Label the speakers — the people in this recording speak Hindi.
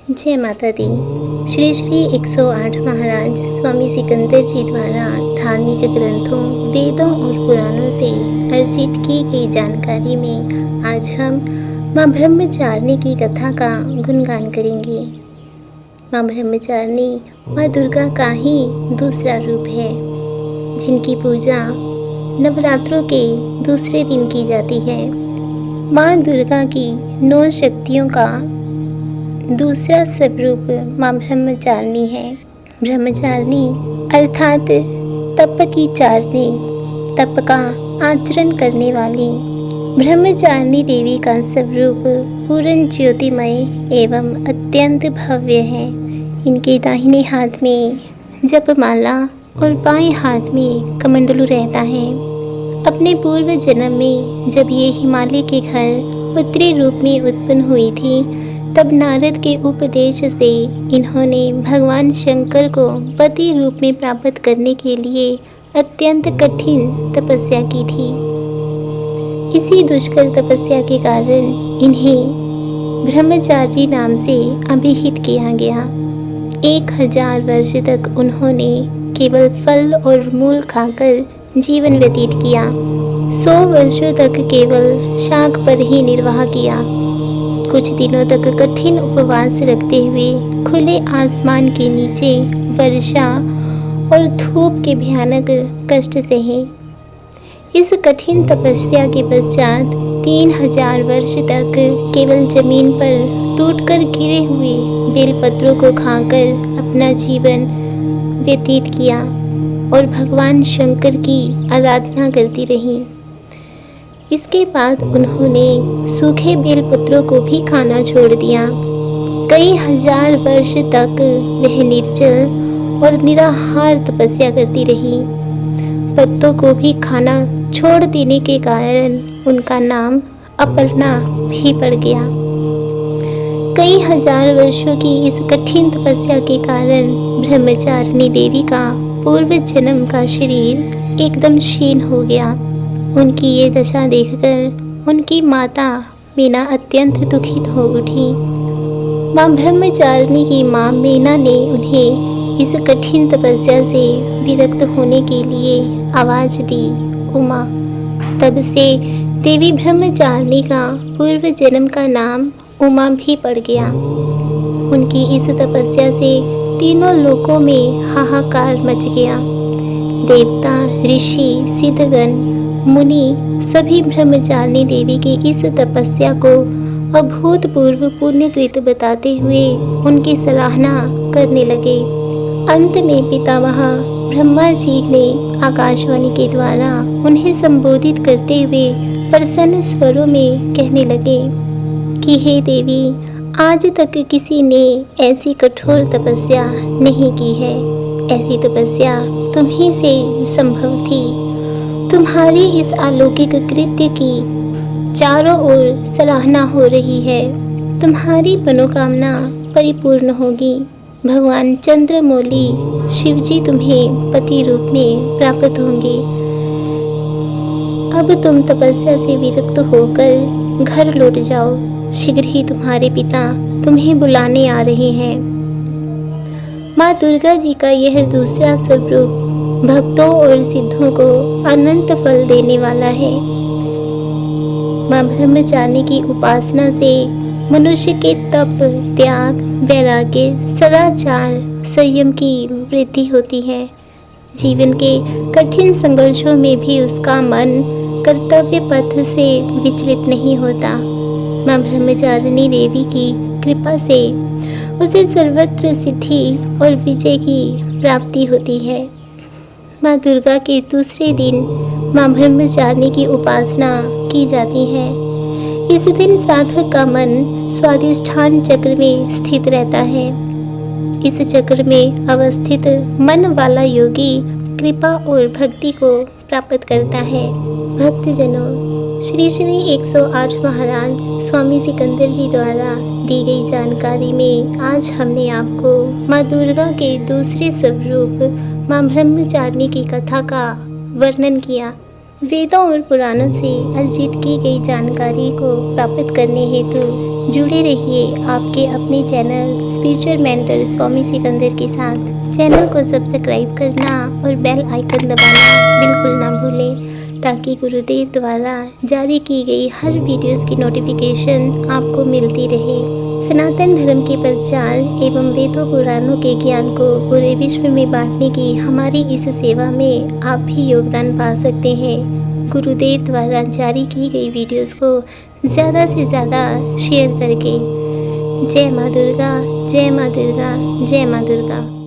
Speaker 1: जय माता दी। श्री श्री 108 महाराज स्वामी सिकंदर जी द्वारा धार्मिक ग्रंथों, वेदों और पुराणों से अर्जित की गई जानकारी में आज हम माँ ब्रह्मचारिणी की कथा का गुणगान करेंगे। माँ ब्रह्मचारिणी माँ दुर्गा का ही दूसरा रूप है, जिनकी पूजा नवरात्रों के दूसरे दिन की जाती है। माँ दुर्गा की 9 शक्तियों का दूसरा स्वरूप माँ ब्रह्मचारिणी है। ब्रह्मचारिणी अर्थात तप की चारिणी, तप का आचरण करने वाली। ब्रह्मचारिणी देवी का स्वरूप पूर्ण ज्योतिमय एवं अत्यंत भव्य है। इनके दाहिने हाथ में जपमाला और बाएं हाथ में कमंडलू रहता है। अपने पूर्व जन्म में जब ये हिमालय के घर उत्तरी रूप में उत्पन्न हुई थी, तब नारद के उपदेश से इन्होंने भगवान शंकर को पति रूप में प्राप्त करने के लिए अत्यंत कठिन तपस्या की थी। इसी दुष्कर तपस्या के कारण इन्हें ब्रह्मचारी नाम से अभिहित किया गया। 1000 वर्ष तक उन्होंने केवल फल और मूल खाकर जीवन व्यतीत किया। 100 वर्षों तक केवल शाक पर ही निर्वाह किया। कुछ दिनों तक कठिन उपवास रखते हुए खुले आसमान के नीचे वर्षा और धूप के भयानक कष्ट सहे। इस कठिन तपस्या के पश्चात 3000 वर्ष तक केवल जमीन पर टूटकर गिरे हुए बेलपत्रों को खाकर अपना जीवन व्यतीत किया और भगवान शंकर की आराधना करती रही। इसके बाद उन्होंने सूखे बेलपत्रों को भी खाना छोड़ दिया। कई हजार वर्ष तक वह निर्जल और निराहार तपस्या करती रही। पत्तों को भी खाना छोड़ देने के कारण उनका नाम अपर्णा भी पड़ गया। कई हजार वर्षों की इस कठिन तपस्या के कारण ब्रह्मचारिणी देवी का पूर्व जन्म का शरीर एकदम क्षीण हो गया। उनकी ये दशा देखकर उनकी माता मीना अत्यंत दुखित हो उठी। माँ ब्रह्मचारिणी की माँ मीना ने उन्हें इस कठिन तपस्या से विरक्त होने के लिए आवाज दी, उमा। तब से देवी ब्रह्मचारिणी का पूर्व जन्म का नाम उमा भी पड़ गया। उनकी इस तपस्या से तीनों लोकों में हाहाकार मच गया। देवता, ऋषि, सिद्धगण, मुनि सभी ब्रह्मचारिणी देवी की इस तपस्या को अभूतपूर्व पुण्यकृत बताते हुए उनकी सराहना करने लगे। अंत में पितामह ब्रह्मा जी ने आकाशवाणी के द्वारा उन्हें संबोधित करते हुए प्रसन्न स्वरों में कहने लगे कि हे देवी, आज तक किसी ने ऐसी कठोर तपस्या नहीं की है। ऐसी तपस्या तुम्ही से संभव थी। तुम्हारी इस अलौकिक कृत्य की चारों ओर सराहना हो रही है। तुम्हारी मनोकामना परिपूर्ण होगी। भगवान चंद्रमौली शिवजी तुम्हें पति रूप में प्राप्त होंगे। अब तुम तपस्या से विरक्त होकर घर लौट जाओ। शीघ्र ही तुम्हारे पिता तुम्हें बुलाने आ रहे हैं। माँ दुर्गा जी का यह दूसरा स्वरूप भक्तों और सिद्धों को अनंत फल देने वाला है। माँ ब्रह्मचारिणी की उपासना से मनुष्य के तप, त्याग, वैराग्य, सदाचार, संयम की वृद्धि होती है। जीवन के कठिन संघर्षों में भी उसका मन कर्तव्य पथ से विचलित नहीं होता। माँ ब्रह्मचारिणी देवी की कृपा से उसे सर्वत्र सिद्धि और विजय की प्राप्ति होती है। माँ दुर्गा के दूसरे दिन माँ ब्रह्मचारिणी की उपासना की जाती है। इस दिन साधक का मन स्वाधिष्ठान चक्र में स्थित रहता है। इस चक्र में अवस्थित मन वाला योगी कृपा और भक्ति को प्राप्त करता है। भक्तजनों, श्री श्री 108 महाराज स्वामी सिकंदर जी द्वारा दी गई जानकारी में आज हमने आपको माँ दुर्गा के दूसरे स्वरूप माँ ब्रह्मचारिणी की कथा का वर्णन किया। वेदों और पुराणों से अर्जित की गई जानकारी को प्राप्त करने हेतु जुड़े रहिए आपके अपने चैनल स्पिरिचुअल मेंटर स्वामी सिकंदर के साथ। चैनल को सब्सक्राइब करना और बेल आइकन दबाना बिल्कुल ना भूलें, ताकि गुरुदेव द्वारा जारी की गई हर वीडियोस की नोटिफिकेशन आपको मिलती रहे। सनातन धर्म के प्रचार एवं वेदों पुराणों के ज्ञान को पूरे विश्व में बांटने की हमारी इस सेवा में आप भी योगदान पा सकते हैं। गुरुदेव द्वारा जारी की गई वीडियोस को ज़्यादा से ज़्यादा शेयर करके। जय माँ दुर्गा, जय माँ दुर्गा, जय माँ दुर्गा।